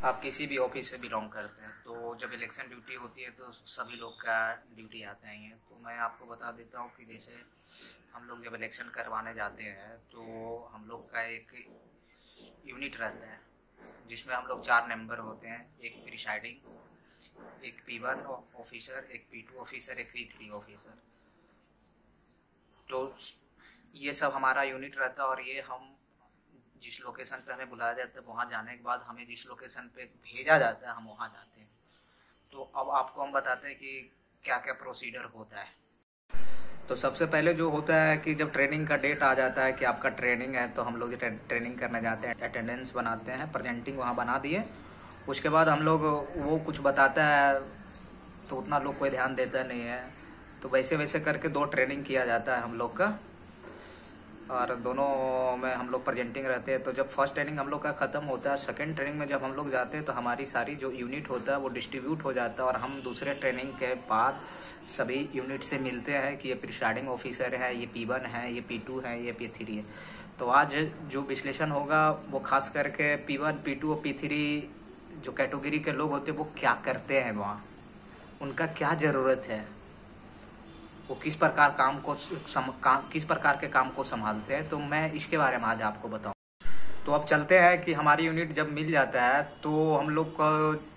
आप किसी भी ऑफिस से बिलोंग करते हैं तो जब इलेक्शन ड्यूटी होती है तो सभी लोग का ड्यूटी आता ही है। तो मैं आपको बता देता हूँ कि जैसे हम लोग जब इलेक्शन करवाने जाते हैं तो हम लोग का एक यूनिट रहता है जिसमें हम लोग 4 मेंबर होते हैं, एक प्रिसाइडिंग, एक P1 ऑफिसर, एक P2 ऑफिसर, एक P3 ऑफिसर। तो ये सब हमारा यूनिट रहता है और ये हम जिस लोकेशन पे हमें बुलाया जाता है वहाँ जाने के बाद हमें जिस लोकेशन पे भेजा जाता है हम वहाँ जाते हैं। तो अब आपको हम बताते हैं कि क्या क्या प्रोसीजर होता है। तो सबसे पहले जो होता है कि जब ट्रेनिंग का डेट आ जाता है कि आपका ट्रेनिंग है तो हम लोग ट्रेनिंग करने जाते हैं, अटेंडेंस बनाते हैं, प्रेजेंटिंग वहाँ बना दिए। उसके बाद हम लोग वो कुछ बताता है तो उतना लोग कोई ध्यान देता नहीं है, तो वैसे वैसे करके 2 ट्रेनिंग किया जाता है हम लोग का और दोनों में हम लोग प्रेजेंटिंग रहते हैं। तो जब फर्स्ट ट्रेनिंग हम लोग का ख़त्म होता है, सेकंड ट्रेनिंग में जब हम लोग जाते हैं तो हमारी सारी जो यूनिट होता है वो डिस्ट्रीब्यूट हो जाता है और हम दूसरे ट्रेनिंग के बाद सभी यूनिट से मिलते हैं कि ये प्रिसाइडिंग ऑफिसर है, ये P1 है, ये P2 है, ये P3 है। तो आज जो विश्लेषण होगा वो खास करके P1, P2 और P3 जो कैटेगरी के लोग होते हैं वो क्या करते हैं, वहाँ उनका क्या ज़रूरत है, वो किस प्रकार किस प्रकार के काम को संभालते हैं, तो मैं इसके बारे में आज आपको बताऊं। तो अब चलते हैं कि हमारी यूनिट जब मिल जाता है तो हम लोग को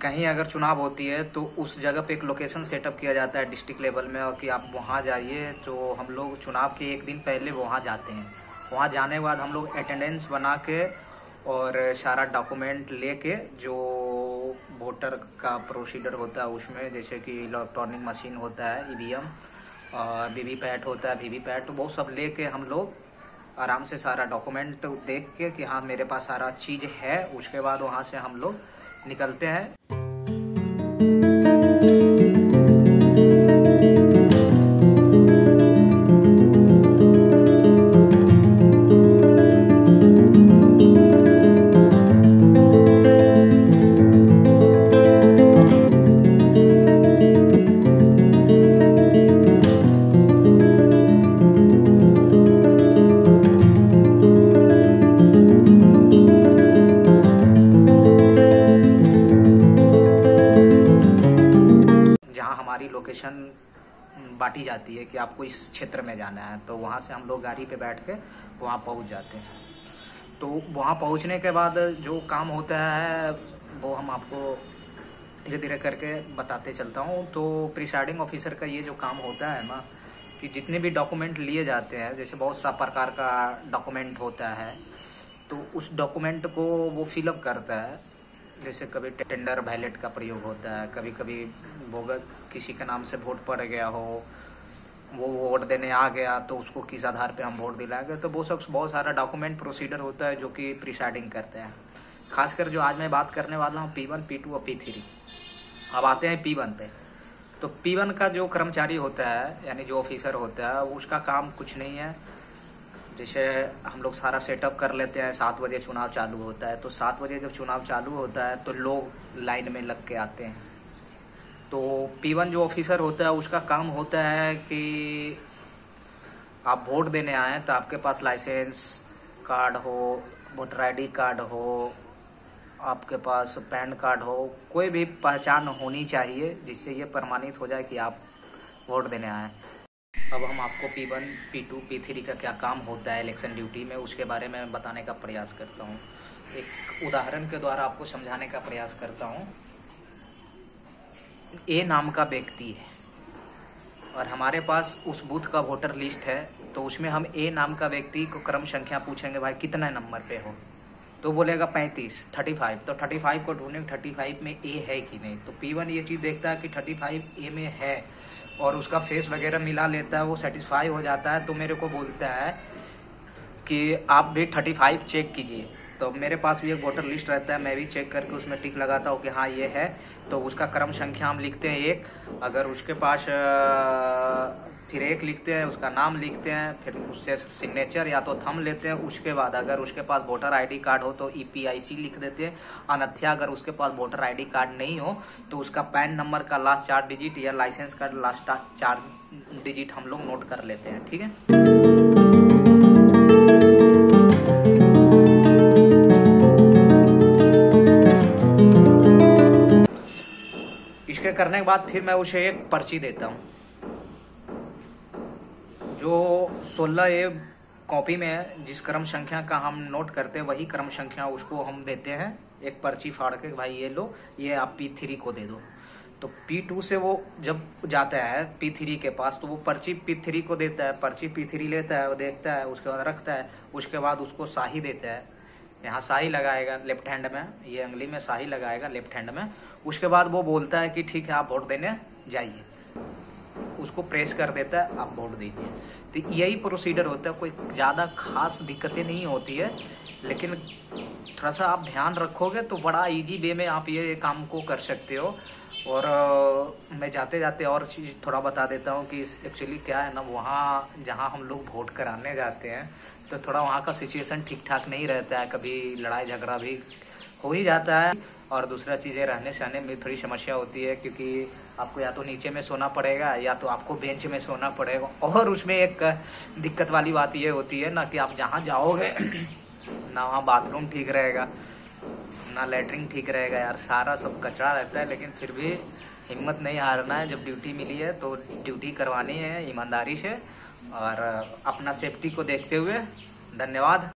कहीं अगर चुनाव होती है तो उस जगह पे एक लोकेशन सेटअप किया जाता है डिस्ट्रिक्ट लेवल में और कि आप वहाँ जाइए। तो हम लोग चुनाव के एक दिन पहले वहाँ जाते हैं। वहाँ जाने के बाद हम लोग अटेंडेंस बना के और सारा डॉक्यूमेंट लेके जो वोटर का प्रोसीजर होता है उसमें जैसे कि इलेक्ट्रॉनिक मशीन होता है EVM और वीवीपैट होता है वीवीपैट, तो वो सब लेके हम लोग आराम से सारा डॉक्यूमेंट देख के कि हाँ मेरे पास सारा चीज़ है, उसके बाद वहाँ से हम लोग निकलते हैं। हमारी लोकेशन बांटी जाती है कि आपको इस क्षेत्र में जाना है, तो वहाँ से हम लोग गाड़ी पे बैठ के वहाँ पहुँच जाते हैं। तो वहाँ पहुँचने के बाद जो काम होता है वो हम आपको धीरे धीरे करके बताते चलता हूँ। तो प्रिसाइडिंग ऑफिसर का ये जो काम होता है ना कि जितने भी डॉक्यूमेंट लिए जाते हैं, जैसे बहुत सा प्रकार का डॉक्यूमेंट होता है, तो उस डॉक्यूमेंट को वो फिलअप करता है। जैसे कभी टेंडर बैलेट का प्रयोग होता है, कभी कभी किसी के नाम से वोट पड़ गया हो, वो वोट देने आ गया तो उसको किस आधार पे हम वोट दिलाएंगे, तो वो सब बहुत सारा डॉक्यूमेंट प्रोसीजर होता है जो कि प्रिसाइडिंग करते हैं। खासकर जो आज मैं बात करने वाला हूँ P1, P2 और P3। अब आते हैं P1 पे। तो P1 का जो कर्मचारी होता है यानी जो ऑफिसर होता है उसका काम कुछ नहीं है। जैसे हम लोग सारा सेटअप कर लेते हैं, 7 बजे चुनाव चालू होता है, तो 7 बजे जब चुनाव चालू होता है तो लोग लाइन में लग के आते हैं। तो P1 जो ऑफिसर होता है उसका काम होता है कि आप वोट देने आए तो आपके पास लाइसेंस कार्ड हो, वोटर ID कार्ड हो, आपके पास पैन कार्ड हो, कोई भी पहचान होनी चाहिए जिससे ये प्रमाणित हो जाए कि आप वोट देने आए। अब हम आपको P1, P2, P3 का क्या काम होता है इलेक्शन ड्यूटी में उसके बारे में बताने का प्रयास करता हूँ। एक उदाहरण के द्वारा आपको समझाने का प्रयास करता हूँ। A नाम का व्यक्ति है और हमारे पास उस बूथ का वोटर लिस्ट है, तो उसमें हम A नाम का व्यक्ति को क्रम संख्या पूछेंगे, भाई कितने नंबर पे हो, तो बोलेगा 35, तो 35 को ढूंढेंगे 35 में A है कि नहीं। तो P1 ये चीज़ देखता है कि 35 A में है और उसका फेस वगैरह मिला लेता है, वो सेटिस्फाई हो जाता है, तो मेरे को बोलता है कि आप भी 35 चेक कीजिए। तो मेरे पास भी एक वोटर लिस्ट रहता है, मैं भी चेक करके उसमें टिक लगाता हूँ कि हाँ ये है। तो उसका क्रम संख्या हम लिखते हैं 1, अगर उसके पास फिर 1 लिखते हैं, उसका नाम लिखते हैं, फिर उससे सिग्नेचर या तो थंब लेते हैं। उसके बाद अगर उसके पास वोटर ID कार्ड हो तो EPIC लिख देते हैं, अन्यथा अगर उसके पास वोटर ID कार्ड नहीं हो तो उसका पैन नंबर का लास्ट 4 डिजिट या लाइसेंस का लास्ट 4 डिजिट हम लोग नोट कर लेते हैं। ठीक है। करने के बाद फिर मैं उसे एक पर्ची देता हूँ, जो 16A कॉपी में है, जिस क्रम संख्या का हम नोट करते हैं वही क्रम संख्या उसको हम देते हैं एक पर्ची फाड़ के, भाई ये लो, ये आप P3 को दे दो। तो P2 से वो जब जाता है P3 के पास तो वो पर्ची P3 को देता है, पर्ची P3 लेता है, वो देखता है, उसके बाद रखता है, उसके बाद उसको शाही देता है, यहाँ शाही लगाएगा लेफ्ट हैंड में, ये अंगली में शाही लगाएगा लेफ्ट हैंड में। उसके बाद वो बोलता है कि ठीक है आप वोट देने जाइए, उसको प्रेस कर देता है, आप वोट दीजिए। तो यही प्रोसीजर होता है, कोई ज़्यादा खास दिक्कतें नहीं होती है, लेकिन थोड़ा सा आप ध्यान रखोगे तो बड़ा इजी वे में आप ये काम को कर सकते हो। और मैं जाते जाते और चीज़ थोड़ा बता देता हूँ कि एक्चुअली क्या है ना, वहाँ जहाँ हम लोग वोट कराने जाते हैं तो थोड़ा वहाँ का सिचुएशन ठीक ठाक नहीं रहता है, कभी लड़ाई झगड़ा भी हो ही जाता है, और दूसरा चीज़ें रहने सहने में थोड़ी समस्या होती है, क्योंकि आपको या तो नीचे में सोना पड़ेगा या तो आपको बेंच में सोना पड़ेगा। और उसमें एक दिक्कत वाली बात ये होती है ना कि आप जहाँ जाओगे ना वहाँ बाथरूम ठीक रहेगा ना लैटरिन ठीक रहेगा यार, सारा सब कचरा रहता है। लेकिन फिर भी हिम्मत नहीं हारना है, जब ड्यूटी मिली है तो ड्यूटी करवानी है ईमानदारी से और अपना सेफ्टी को देखते हुए। धन्यवाद।